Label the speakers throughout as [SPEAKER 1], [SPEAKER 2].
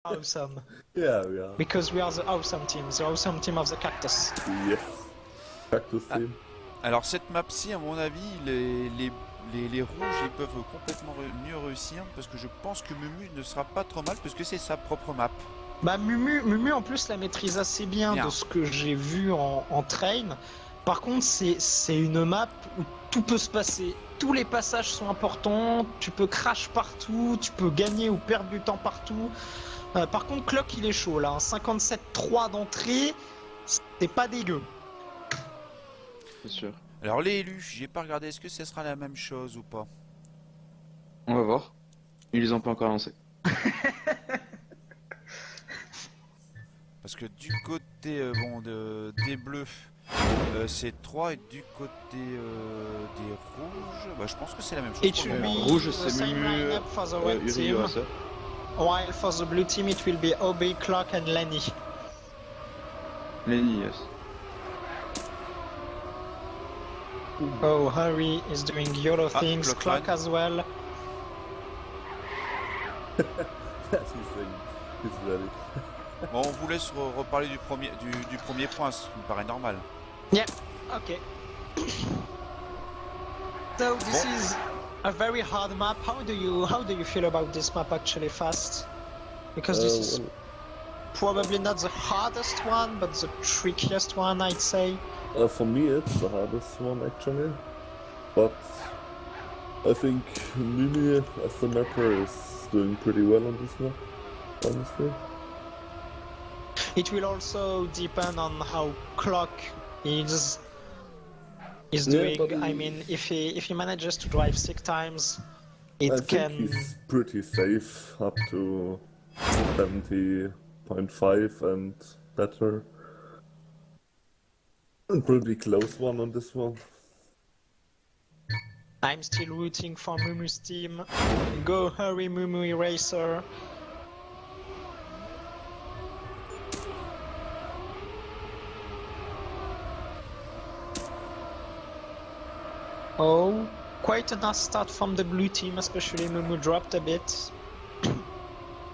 [SPEAKER 1] awesome.
[SPEAKER 2] Yeah, we are.
[SPEAKER 1] Because we are the awesome team of the cactus.
[SPEAKER 2] Yes. Cactus team.
[SPEAKER 3] Alors cette map-ci, à mon avis, les rouges ils peuvent complètement mieux réussir parce que je pense que Mumu ne sera pas trop mal parce que c'est sa propre map.
[SPEAKER 1] Bah Mumu en plus la maîtrise assez bien, de ce que j'ai vu en train. Par contre c'est une map où tout peut se passer. Tous les passages sont importants, tu peux crash partout, tu peux gagner ou perdre du temps partout. Par contre Clock il est chaud là, 57-3 d'entrée, c'est pas dégueu.
[SPEAKER 4] C'est sûr.
[SPEAKER 3] Alors les élus, j'ai pas regardé, est-ce que ce sera la même chose ou pas?
[SPEAKER 4] On va voir. Ils les ont pas encore lancés.
[SPEAKER 3] Parce que du côté des bleus, c'est 3 et du côté des rouges, bah, je pense que c'est la même chose.
[SPEAKER 1] Et tu
[SPEAKER 4] rouge c'est Mumu, Uri, Urasa.
[SPEAKER 1] While for the blue team it will be OB, Clock and Lenny.
[SPEAKER 4] Lenny, yes.
[SPEAKER 1] Oh, Harry is doing YOLO things,
[SPEAKER 3] Clock
[SPEAKER 1] Clock as well.
[SPEAKER 2] That's his thing. He's ready.
[SPEAKER 3] Bon, on vous laisse reparler du premier point, ce qui me paraît normal.
[SPEAKER 1] Yeah, okay. So this is a very hard map. How do you feel about this map actually, Fast? Because this is probably not the hardest one, but the trickiest one, I'd say.
[SPEAKER 2] For me, it's the hardest one actually, but I think Mimi as the mapper is doing pretty well on this map, honestly.
[SPEAKER 1] It will also depend on how Clock is doing. I mean, if he manages to drive 6 times, it
[SPEAKER 2] I
[SPEAKER 1] can.
[SPEAKER 2] think he's pretty safe up to 70.5 and better. A pretty close one on this one.
[SPEAKER 1] I'm still rooting for Mumu's team. Go hurry, Mumu Eraser. Oh, quite a nice start from the blue team, especially Mumu dropped a bit.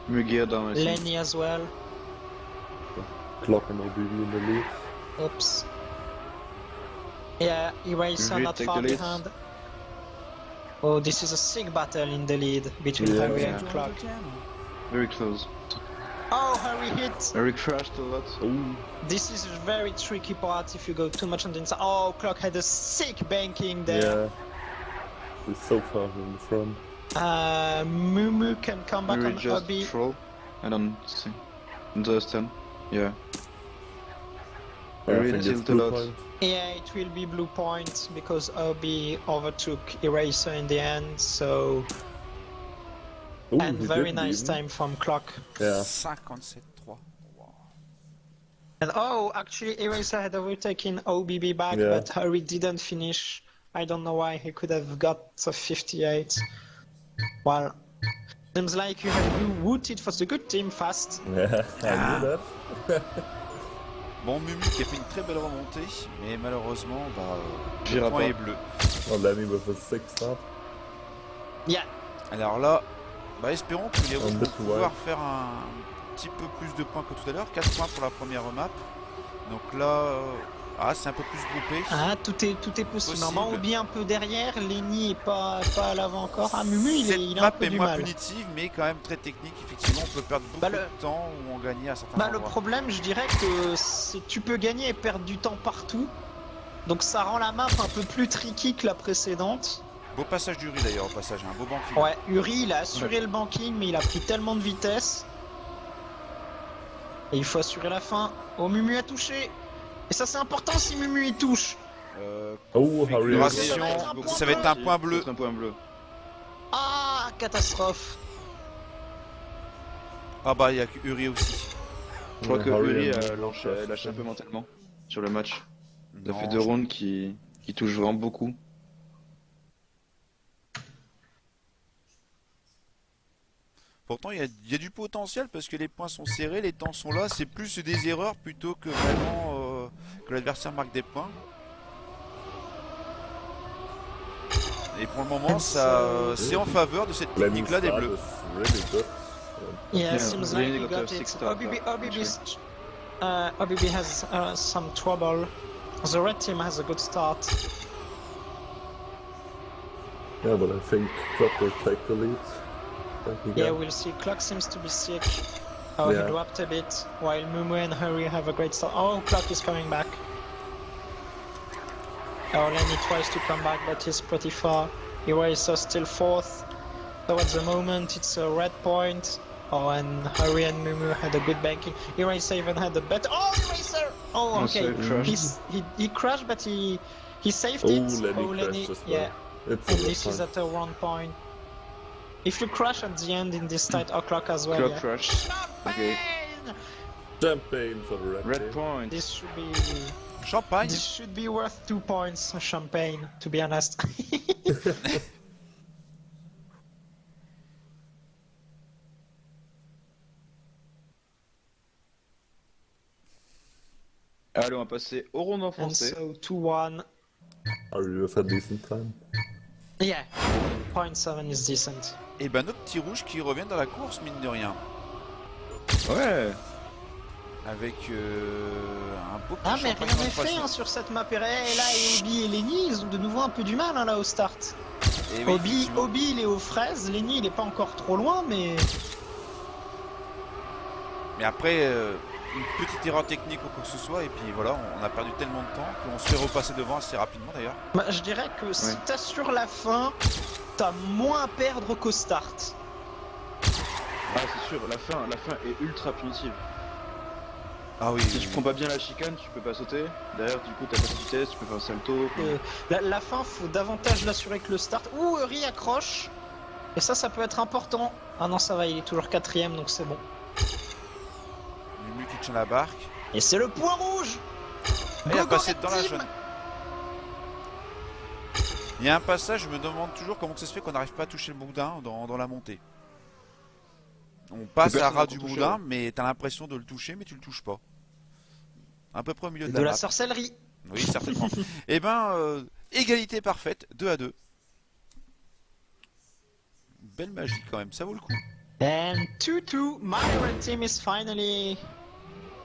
[SPEAKER 4] Mugia down, I think.
[SPEAKER 1] Lenny as well.
[SPEAKER 2] Clock and OBV in the lead.
[SPEAKER 1] Oops. Yeah, Eraser
[SPEAKER 4] Mumu
[SPEAKER 1] not
[SPEAKER 4] take
[SPEAKER 1] far
[SPEAKER 4] the lead.
[SPEAKER 1] behind. Oh, this is a sick battle in the lead between
[SPEAKER 2] Yeah.
[SPEAKER 1] Harry
[SPEAKER 4] Yeah.
[SPEAKER 1] and Clock.
[SPEAKER 4] Very close.
[SPEAKER 1] Oh, Harry hit!
[SPEAKER 4] Harry crashed a lot.
[SPEAKER 2] Oh,
[SPEAKER 1] This is a very tricky part if you go too much on the inside. Oh, Clock had a sick banking there.
[SPEAKER 2] yeah. He's so far in the front.
[SPEAKER 1] Mumu can come back
[SPEAKER 4] Harry
[SPEAKER 1] on
[SPEAKER 4] just
[SPEAKER 1] Obi.
[SPEAKER 4] troll. I don't see. Understand. Yeah.
[SPEAKER 2] I
[SPEAKER 4] Harry
[SPEAKER 2] think it's
[SPEAKER 4] tilted a
[SPEAKER 2] blue
[SPEAKER 4] lot.
[SPEAKER 2] point.
[SPEAKER 1] Yeah, it will be blue point because Obi overtook Eraser in the end, so...
[SPEAKER 2] Oh,
[SPEAKER 1] and
[SPEAKER 2] he
[SPEAKER 1] very
[SPEAKER 2] didn't
[SPEAKER 1] nice
[SPEAKER 2] even.
[SPEAKER 1] time from Clock.
[SPEAKER 2] Yeah.
[SPEAKER 3] 57-3. Wow.
[SPEAKER 1] And oh, actually Eraser had overtaken OBB back,
[SPEAKER 2] Yeah.
[SPEAKER 1] but Harry didn't finish. I don't know why, he could have got a 58. Well, seems like you rooted for the good team Fast.
[SPEAKER 2] Yeah, I knew that.
[SPEAKER 3] Bon, Mumu qui a fait une très belle remontée, mais malheureusement, le
[SPEAKER 4] J'irai
[SPEAKER 3] point
[SPEAKER 4] pas.
[SPEAKER 3] est bleu.
[SPEAKER 2] Oh, Lenny with a 6 start.
[SPEAKER 1] Yeah.
[SPEAKER 3] Alors là, espérons que les rouges
[SPEAKER 2] Un
[SPEAKER 3] vont
[SPEAKER 2] peu
[SPEAKER 3] pouvoir faire un petit peu plus de points que tout à l'heure. 4 points pour la première map. Donc là, c'est un peu plus groupé.
[SPEAKER 1] Ah, tout est possible.
[SPEAKER 3] Possible.
[SPEAKER 1] Normalement, Obi un peu derrière, Lenny est pas à l'avant encore. Ah, Mumu,
[SPEAKER 3] Cette
[SPEAKER 1] il a un
[SPEAKER 3] map
[SPEAKER 1] peu
[SPEAKER 3] est
[SPEAKER 1] du
[SPEAKER 3] moins
[SPEAKER 1] mal.
[SPEAKER 3] punitive, mais quand même très technique. Effectivement, on peut perdre beaucoup
[SPEAKER 1] le-
[SPEAKER 3] de temps ou en gagner à certains
[SPEAKER 1] Le
[SPEAKER 3] endroits.
[SPEAKER 1] problème, je dirais que tu peux gagner et perdre du temps partout. Donc ça rend la map un peu plus tricky que la précédente.
[SPEAKER 3] Beau passage d'Uri d'ailleurs, au passage, un beau banking.
[SPEAKER 1] Ouais, Uri, il a assuré le banking, mais il a pris tellement de vitesse. Et il faut assurer la fin. Oh, Mumu a touché. Et ça, c'est important si Mumu il touche.
[SPEAKER 2] Oh, Harry.
[SPEAKER 3] Configuration,
[SPEAKER 1] Ça
[SPEAKER 3] ça va être un point bleu.
[SPEAKER 4] C'est un point bleu.
[SPEAKER 1] Ah, catastrophe.
[SPEAKER 3] Ah bah, il y a que Uri aussi.
[SPEAKER 4] Je crois que
[SPEAKER 2] Harry
[SPEAKER 4] Uri
[SPEAKER 2] and
[SPEAKER 4] a
[SPEAKER 2] Clock,
[SPEAKER 4] lâché un peu mentalement sur le match. Il a
[SPEAKER 3] Non,
[SPEAKER 4] fait 2 rounds qui touchent vraiment beaucoup.
[SPEAKER 3] Pourtant, il y a du potentiel parce que les points sont serrés, les temps sont là. C'est plus des erreurs plutôt que vraiment que l'adversaire marque des points. Et pour le moment, c'est en faveur de cette
[SPEAKER 2] Lenny's
[SPEAKER 3] technique-là des
[SPEAKER 2] start
[SPEAKER 3] bleus.
[SPEAKER 2] is really good.
[SPEAKER 1] Yeah,
[SPEAKER 4] Yeah,
[SPEAKER 1] seems
[SPEAKER 4] they
[SPEAKER 1] like
[SPEAKER 4] only
[SPEAKER 1] he
[SPEAKER 4] got
[SPEAKER 1] got
[SPEAKER 4] a
[SPEAKER 1] it.
[SPEAKER 4] 6 star,
[SPEAKER 1] OBB has some trouble. The red team has a good start.
[SPEAKER 2] Yeah, but I think Clock will take the lead. Like he
[SPEAKER 1] Yeah,
[SPEAKER 2] got.
[SPEAKER 1] we'll see. Clock seems to be sick. Oh,
[SPEAKER 2] Yeah.
[SPEAKER 1] he dropped a bit, while Mumu and Hurry have a great start. Oh, Clock is coming back. Oh, Lenny tries to come back, but he's pretty far. Eraser still 4th. So at the moment, it's a red point. Oh, and Hurry and Mumu had a good banking. Eraser even had a better. Oh, Eraser! Oh, okay. He crashed, but he saved
[SPEAKER 2] Oh,
[SPEAKER 1] it.
[SPEAKER 2] Lenny crashed as well.
[SPEAKER 1] Yeah.
[SPEAKER 2] It's
[SPEAKER 1] And
[SPEAKER 2] a
[SPEAKER 1] this is at a 1 point. If you crash at the end in this tight Clock as well.
[SPEAKER 4] Clock
[SPEAKER 1] Yeah.
[SPEAKER 4] crash. Okay.
[SPEAKER 2] Champagne for the red
[SPEAKER 4] Red
[SPEAKER 2] team.
[SPEAKER 4] point.
[SPEAKER 1] This should be.
[SPEAKER 3] Champagne.
[SPEAKER 1] This should be worth 2 points, champagne, to be honest.
[SPEAKER 4] Allez, on va passer au round en
[SPEAKER 1] And
[SPEAKER 4] français.
[SPEAKER 1] so 2-1.
[SPEAKER 2] Are you with a decent time?
[SPEAKER 1] Yeah, 0.7 is decent.
[SPEAKER 3] Et ben notre petit rouge qui revient dans la course, mine de rien.
[SPEAKER 4] Ouais.
[SPEAKER 3] Avec un beau petit
[SPEAKER 1] Ah, mais
[SPEAKER 3] champagne
[SPEAKER 1] rien
[SPEAKER 3] dans
[SPEAKER 1] n'est
[SPEAKER 3] le
[SPEAKER 1] fait
[SPEAKER 3] poisson.
[SPEAKER 1] hein, sur cette map. Et là, et Obi et Lenny, ils ont de nouveau un peu du mal hein, là au start.
[SPEAKER 3] Et oui, effectivement.
[SPEAKER 1] Obi, il est aux fraises. Lenny, il est pas encore trop loin, mais.
[SPEAKER 3] Mais après, une petite erreur technique ou quoi que ce soit, et puis voilà, on a perdu tellement de temps qu'on se fait repasser devant assez rapidement d'ailleurs.
[SPEAKER 1] Bah, je dirais que si t'assures la fin, t'as moins à perdre qu'au start.
[SPEAKER 4] Ah, c'est sûr, la fin est ultra punitive.
[SPEAKER 3] Ah oui,
[SPEAKER 4] Si tu prends pas bien la chicane, tu peux pas sauter. Derrière, du coup, t'as pas de vitesse, tu peux faire un salto.
[SPEAKER 1] La fin, faut davantage l'assurer que le start. Ouh, Uri accroche. Et ça peut être important. Ah non, ça va, il est toujours 4ème, donc c'est bon.
[SPEAKER 3] Mumu qui tient la barque.
[SPEAKER 1] Et c'est le point rouge.
[SPEAKER 3] Et il a
[SPEAKER 1] Go,
[SPEAKER 3] passé
[SPEAKER 1] Red
[SPEAKER 3] dans la
[SPEAKER 1] Team.
[SPEAKER 3] jaune. Il y a un passage, je me demande toujours comment ça se fait qu'on n'arrive pas à toucher le boudin dans la montée. On passe à
[SPEAKER 4] personne
[SPEAKER 3] ras
[SPEAKER 4] n'a
[SPEAKER 3] du
[SPEAKER 4] touché,
[SPEAKER 3] boudin,
[SPEAKER 4] ouais.
[SPEAKER 3] mais t'as l'impression de le toucher, mais tu le touches pas. À peu près au milieu de
[SPEAKER 1] De
[SPEAKER 3] la
[SPEAKER 1] la
[SPEAKER 3] map.
[SPEAKER 1] sorcellerie.
[SPEAKER 3] Oui, certainement. Et ben, égalité parfaite, 2-2. Belle magie quand même, ça vaut le coup.
[SPEAKER 1] And 2-2. My red team is finally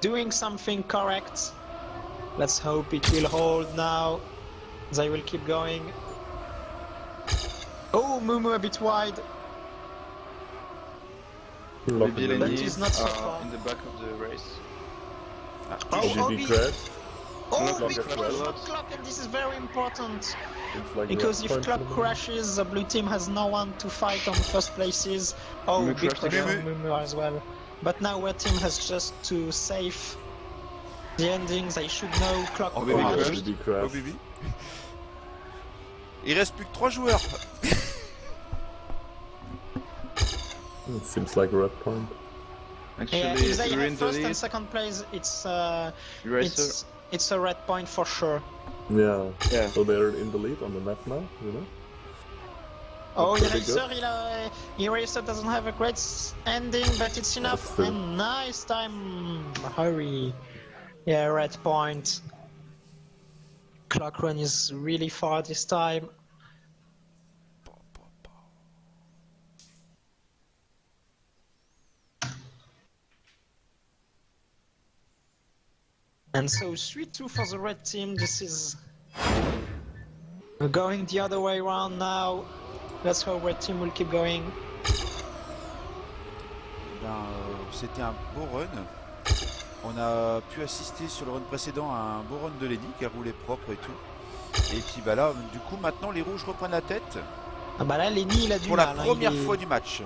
[SPEAKER 1] doing something correct. Let's hope it will hold now. They will keep going. Oh, Mumu a bit wide.
[SPEAKER 2] Lock
[SPEAKER 4] Maybe
[SPEAKER 2] and
[SPEAKER 1] But
[SPEAKER 4] Lenny
[SPEAKER 1] he's not so
[SPEAKER 4] are
[SPEAKER 1] far.
[SPEAKER 4] in the back of the race.
[SPEAKER 1] Oh,
[SPEAKER 2] GB
[SPEAKER 1] Obi.
[SPEAKER 2] crash.
[SPEAKER 1] Oh,
[SPEAKER 2] Clock
[SPEAKER 1] big
[SPEAKER 2] as
[SPEAKER 1] crash
[SPEAKER 2] well.
[SPEAKER 1] from Clock, and this is very important.
[SPEAKER 2] It's like
[SPEAKER 1] Because
[SPEAKER 2] red
[SPEAKER 1] if
[SPEAKER 2] point
[SPEAKER 1] Clock
[SPEAKER 2] for the moment.
[SPEAKER 1] crashes, the blue team has no one to fight on first places. Oh,
[SPEAKER 4] Mumu
[SPEAKER 1] big
[SPEAKER 4] crashed
[SPEAKER 1] crash
[SPEAKER 3] again.
[SPEAKER 1] from Mumu as well. But now red team has just to save the endings. They should know Clock
[SPEAKER 3] Oh,
[SPEAKER 2] Oh,
[SPEAKER 3] baby
[SPEAKER 1] crashed.
[SPEAKER 3] crash.
[SPEAKER 2] GB
[SPEAKER 3] Oh
[SPEAKER 2] crash.
[SPEAKER 3] bébé. Il reste plus que 3 joueurs.
[SPEAKER 2] It seems like a red point.
[SPEAKER 4] Actually,
[SPEAKER 1] Yeah, if they
[SPEAKER 4] you're in
[SPEAKER 1] have
[SPEAKER 4] the
[SPEAKER 1] first and
[SPEAKER 4] lead.
[SPEAKER 1] second place, it's
[SPEAKER 4] Eraser.
[SPEAKER 1] it's a red point for sure.
[SPEAKER 2] Yeah.
[SPEAKER 4] Yeah.
[SPEAKER 2] So they're in the lead on the map now, you know?
[SPEAKER 1] Oh,
[SPEAKER 2] Pretty
[SPEAKER 1] Eraser, Eraser doesn't have a great ending, but it's enough.
[SPEAKER 2] still.
[SPEAKER 1] And nice time, Hurry. Yeah, red point. Clock run is really far this time. And so 3-2 for the red team. This is going the other way around now. That's how red team will keep going.
[SPEAKER 3] Ben, c'était un beau run. On a pu assister sur le run précédent à un beau run de Lenny qui a roulé propre et tout. Et puis bah là, du coup maintenant les rouges reprennent la tête
[SPEAKER 1] Ah bah là, Lenny il a du
[SPEAKER 3] pour
[SPEAKER 1] mal.
[SPEAKER 3] la
[SPEAKER 1] hein,
[SPEAKER 3] première
[SPEAKER 1] il est-
[SPEAKER 3] fois du match.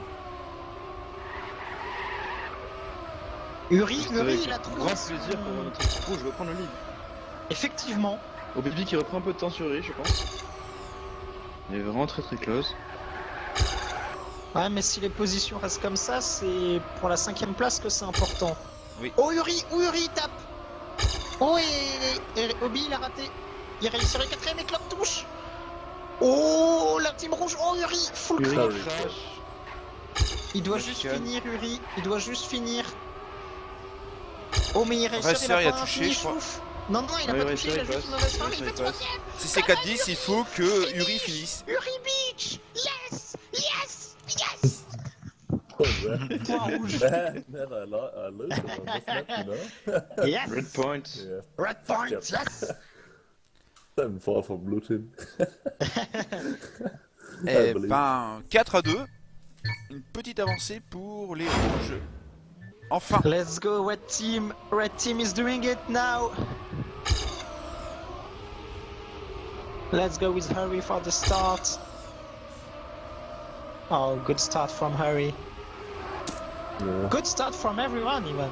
[SPEAKER 1] Uri,
[SPEAKER 4] C'est
[SPEAKER 1] Uri
[SPEAKER 4] avec
[SPEAKER 1] il a trouvé.
[SPEAKER 4] grand
[SPEAKER 1] son-
[SPEAKER 4] plaisir pour voir notre équipe rouge reprendre le lead.
[SPEAKER 1] Effectivement.
[SPEAKER 4] Au baby qui reprend un peu de temps sur Uri, je pense. Il est vraiment très close.
[SPEAKER 1] Ouais, mais si les positions restent comme ça, c'est pour la 5ème place que c'est important.
[SPEAKER 3] Oui.
[SPEAKER 1] Oh Uri il tape. Oh et Obi il a raté. Il réussit le 4ème et Clock touche. Oh la team rouge. Oh Uri, full
[SPEAKER 4] Uri
[SPEAKER 1] crash.
[SPEAKER 2] Uri.
[SPEAKER 4] crash.
[SPEAKER 1] Il doit
[SPEAKER 4] La
[SPEAKER 1] juste
[SPEAKER 4] chicane.
[SPEAKER 1] finir Uri. Il doit juste finir. Oh mais il réussit,
[SPEAKER 3] Racer,
[SPEAKER 1] il a
[SPEAKER 3] il a
[SPEAKER 1] pas un
[SPEAKER 3] touché,
[SPEAKER 1] finish
[SPEAKER 3] je crois.
[SPEAKER 1] ouf. Non, il a
[SPEAKER 4] Ouais,
[SPEAKER 1] pas
[SPEAKER 4] Racer,
[SPEAKER 1] touché, il a
[SPEAKER 4] il
[SPEAKER 1] juste
[SPEAKER 4] passe.
[SPEAKER 1] une mauvaise fin, mais
[SPEAKER 4] Racer,
[SPEAKER 1] il
[SPEAKER 4] il
[SPEAKER 1] fait
[SPEAKER 4] passe.
[SPEAKER 1] 3ème.
[SPEAKER 3] Si c'est 4-10, il faut que Uri finisse.
[SPEAKER 1] Uri Beach. Yes.
[SPEAKER 2] Alright.
[SPEAKER 1] Point rouge.
[SPEAKER 2] Man, I lose it on this map, you know?
[SPEAKER 1] Yes.
[SPEAKER 4] Red point.
[SPEAKER 2] Yeah.
[SPEAKER 1] Red point,
[SPEAKER 2] Yep.
[SPEAKER 1] yes.
[SPEAKER 2] 7-4 for blue team.
[SPEAKER 3] Eh
[SPEAKER 2] believe.
[SPEAKER 3] ben, 4-2. Une petite avancée pour les rouges. Enfin.
[SPEAKER 1] Let's go, red team. Red team is doing it now. Let's go with Hurry for the start. Oh, good start from Hurry.
[SPEAKER 2] Yeah.
[SPEAKER 1] Good start from everyone, even.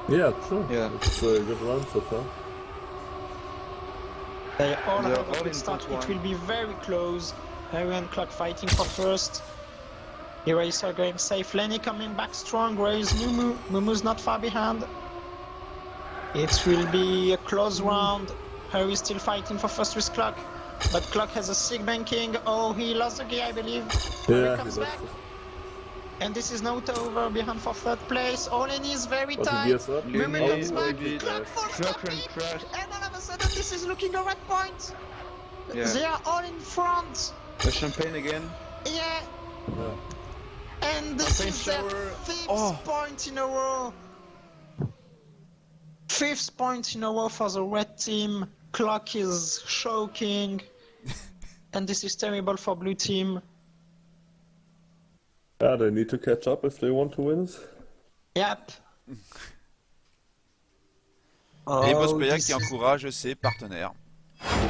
[SPEAKER 2] Yeah, true.
[SPEAKER 4] Yeah.
[SPEAKER 2] It's a good run so far.
[SPEAKER 1] They all
[SPEAKER 4] They're
[SPEAKER 1] have a
[SPEAKER 4] all
[SPEAKER 1] good
[SPEAKER 4] in
[SPEAKER 1] start.
[SPEAKER 4] front
[SPEAKER 1] It
[SPEAKER 4] one.
[SPEAKER 1] will be very close. Hurry and Clock fighting for first. Eraser going safe. Lenny coming back strong. Where is Mumu? Mumu's not far behind. It will be a close round. Hurry still fighting for first with Clock. But Clock has a sick banking. Oh, he lost the gear, I believe. Hurry
[SPEAKER 2] Yeah,
[SPEAKER 1] comes
[SPEAKER 2] he
[SPEAKER 1] back.
[SPEAKER 2] lost it.
[SPEAKER 1] And this is now over behind for third place. Oh, Lenny is very
[SPEAKER 2] But he
[SPEAKER 1] tight.
[SPEAKER 2] gears up.
[SPEAKER 1] Mumu
[SPEAKER 4] Lenny,
[SPEAKER 1] comes back.
[SPEAKER 4] Obi,
[SPEAKER 1] Clock full
[SPEAKER 4] Clock
[SPEAKER 1] stopping.
[SPEAKER 4] and crash.
[SPEAKER 1] And all of a sudden, this is looking a red point.
[SPEAKER 4] Yeah.
[SPEAKER 1] They are all in front.
[SPEAKER 4] A champagne again.
[SPEAKER 1] Yeah.
[SPEAKER 2] Yeah.
[SPEAKER 1] And this
[SPEAKER 4] Champagne
[SPEAKER 1] is their
[SPEAKER 4] shower.
[SPEAKER 1] fifth
[SPEAKER 3] Oh.
[SPEAKER 1] point in a row. Fifth point in a row for the red team. Clock is choking. And this is terrible for blue team.
[SPEAKER 2] Yeah, they need to catch up if they want to win it.
[SPEAKER 1] Yep.
[SPEAKER 3] Et
[SPEAKER 1] Oh,
[SPEAKER 3] Bospeya
[SPEAKER 1] this
[SPEAKER 3] qui
[SPEAKER 1] is-
[SPEAKER 3] encourage ses partenaires.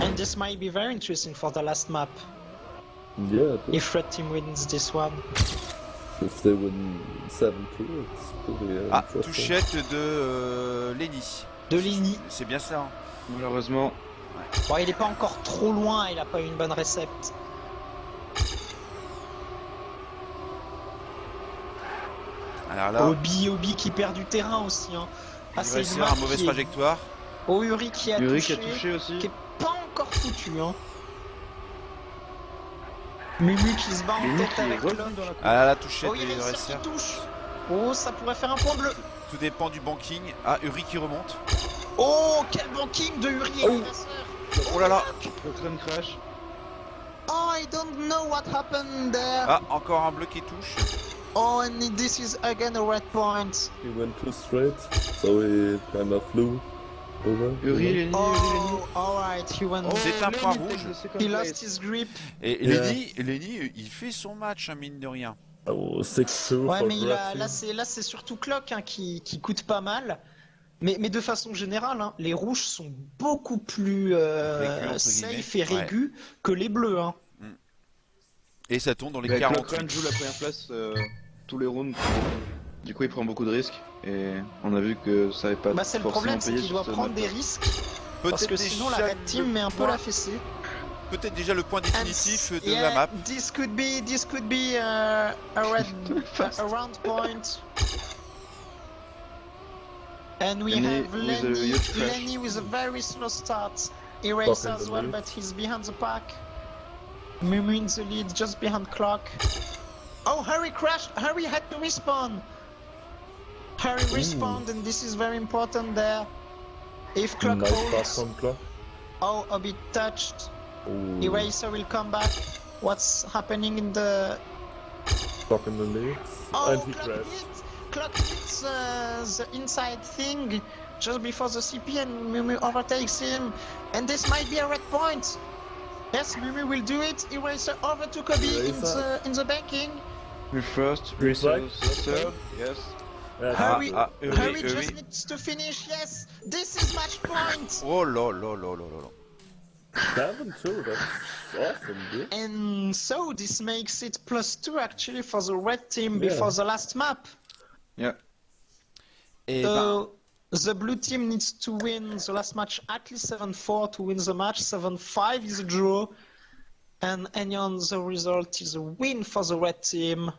[SPEAKER 1] And this might be very interesting for the last map.
[SPEAKER 2] Yeah, but
[SPEAKER 1] If red team wins this one.
[SPEAKER 2] if they win 7-2, it's pretty
[SPEAKER 3] Ah,
[SPEAKER 2] interesting.
[SPEAKER 3] touchette de Lenny.
[SPEAKER 1] De Ligny.
[SPEAKER 3] C'est bien ça. Hein.
[SPEAKER 4] Malheureusement.
[SPEAKER 1] Bon, il est pas encore trop loin, il a pas eu une bonne récepte.
[SPEAKER 3] Alors là,
[SPEAKER 1] Obi qui perd du terrain aussi. Hein. Ah,
[SPEAKER 3] il
[SPEAKER 1] c'est
[SPEAKER 3] va
[SPEAKER 1] une
[SPEAKER 3] faire
[SPEAKER 1] map
[SPEAKER 3] une mauvaise
[SPEAKER 1] qui est-
[SPEAKER 3] trajectoire.
[SPEAKER 1] Oh, Uri qui a
[SPEAKER 4] Uri
[SPEAKER 1] touché,
[SPEAKER 4] qui a touché aussi.
[SPEAKER 1] qui est pas encore foutu. Hein. Mumu qui se bat en
[SPEAKER 4] Lenny
[SPEAKER 1] tête
[SPEAKER 4] qui est
[SPEAKER 1] avec
[SPEAKER 4] revenu
[SPEAKER 1] Clock.
[SPEAKER 4] dans la course.
[SPEAKER 3] Ah là, la touchette
[SPEAKER 1] Oh, il y a
[SPEAKER 3] des
[SPEAKER 1] une qui
[SPEAKER 3] dresseurs.
[SPEAKER 1] touche. Oh, ça pourrait faire un point bleu.
[SPEAKER 3] Tout dépend du banking. Ah, Uri qui remonte.
[SPEAKER 1] Oh, quel banking de Uri et
[SPEAKER 2] Oh.
[SPEAKER 1] Dresseur.
[SPEAKER 3] Oh là là.
[SPEAKER 4] Le train crash.
[SPEAKER 1] Oh, I don't know what happened there.
[SPEAKER 3] Ah, encore un bleu qui touche.
[SPEAKER 1] Oh, and this is again a red point.
[SPEAKER 2] He went too straight, so he kind of flew over.
[SPEAKER 4] Uri,
[SPEAKER 2] you
[SPEAKER 4] Lenny, Uri, Lenny.
[SPEAKER 1] Oh, alright, he went.
[SPEAKER 4] Oh,
[SPEAKER 3] C'est un
[SPEAKER 4] Lenny
[SPEAKER 3] point
[SPEAKER 4] takes
[SPEAKER 3] rouge.
[SPEAKER 4] the second
[SPEAKER 1] He lost
[SPEAKER 4] place.
[SPEAKER 1] his grip.
[SPEAKER 3] Et
[SPEAKER 2] Yeah.
[SPEAKER 3] Lenny, il fait son match, hein, mine de rien.
[SPEAKER 2] know. Oh, 6-2
[SPEAKER 1] Ouais,
[SPEAKER 2] for
[SPEAKER 1] mais
[SPEAKER 2] the red
[SPEAKER 1] là,
[SPEAKER 2] team.
[SPEAKER 1] c'est surtout Clock hein, qui coûte pas mal. Mais de façon générale, hein, les rouges sont beaucoup plus
[SPEAKER 3] Régus, entre
[SPEAKER 1] safe et
[SPEAKER 3] guillemets.
[SPEAKER 1] régus que les bleus. Hein.
[SPEAKER 3] Et ça tombe dans les
[SPEAKER 4] Bah, Clock
[SPEAKER 3] 48.
[SPEAKER 4] Run joue la première place tous les rounds. Du coup, il prend beaucoup de risques. Et on a vu que ça n'avait pas
[SPEAKER 1] Bah, c'est le
[SPEAKER 4] forcément
[SPEAKER 1] problème, c'est
[SPEAKER 4] payé
[SPEAKER 1] qu'il
[SPEAKER 4] sur
[SPEAKER 1] doit
[SPEAKER 4] ce
[SPEAKER 1] prendre
[SPEAKER 4] map.
[SPEAKER 1] des risques. Parce que sinon, la
[SPEAKER 3] déjà
[SPEAKER 1] red team
[SPEAKER 3] le
[SPEAKER 1] met un peu
[SPEAKER 3] point-
[SPEAKER 1] la fessée.
[SPEAKER 3] Peut-être déjà le point définitif de
[SPEAKER 1] Yeah,
[SPEAKER 3] la map.
[SPEAKER 1] This could be a round point. And we
[SPEAKER 4] Lenny
[SPEAKER 1] have
[SPEAKER 4] with a
[SPEAKER 1] Lenny,
[SPEAKER 4] huge crash.
[SPEAKER 1] Lenny with a very slow start. Eraser
[SPEAKER 2] Clock in
[SPEAKER 1] as
[SPEAKER 2] the
[SPEAKER 1] well,
[SPEAKER 2] lead.
[SPEAKER 1] but he's behind the pack. Mumu in the lead, just behind Clock. Oh, Harry crashed! Harry had to respawn! Harry respawned, and this is very important there. If Clock
[SPEAKER 2] Nice pass
[SPEAKER 1] holds,
[SPEAKER 2] from Clock.
[SPEAKER 1] oh, a bit touched.
[SPEAKER 2] Oh,
[SPEAKER 1] Eraser will come back. What's happening in the...
[SPEAKER 2] Clock in the lead.
[SPEAKER 1] Oh,
[SPEAKER 2] And he crashed.
[SPEAKER 1] Clock hits the inside thing just before the CP and Mumu overtakes him. And this might be a red point. Yes, Mumu will do it. Eraser over to Kobe
[SPEAKER 2] Eraser.
[SPEAKER 1] in the banking.
[SPEAKER 4] We first,
[SPEAKER 2] Good
[SPEAKER 4] Racer
[SPEAKER 2] luck.
[SPEAKER 4] third, yes.
[SPEAKER 2] Yeah,
[SPEAKER 1] Harry,
[SPEAKER 3] Uri,
[SPEAKER 1] Harry
[SPEAKER 3] Uri.
[SPEAKER 1] just needs to finish. Yes, this is match point.
[SPEAKER 3] Oh là là là là là là.
[SPEAKER 2] 7-2, that's awesome, dude.
[SPEAKER 1] And so this makes it +2 actually for the red team
[SPEAKER 2] Yeah.
[SPEAKER 1] before the last map.
[SPEAKER 4] Yeah.
[SPEAKER 3] Et ben,
[SPEAKER 1] So the blue team needs to win the last match at least 7-4 to win the match. 7-5 is a draw. And any on the result is a win for the red team.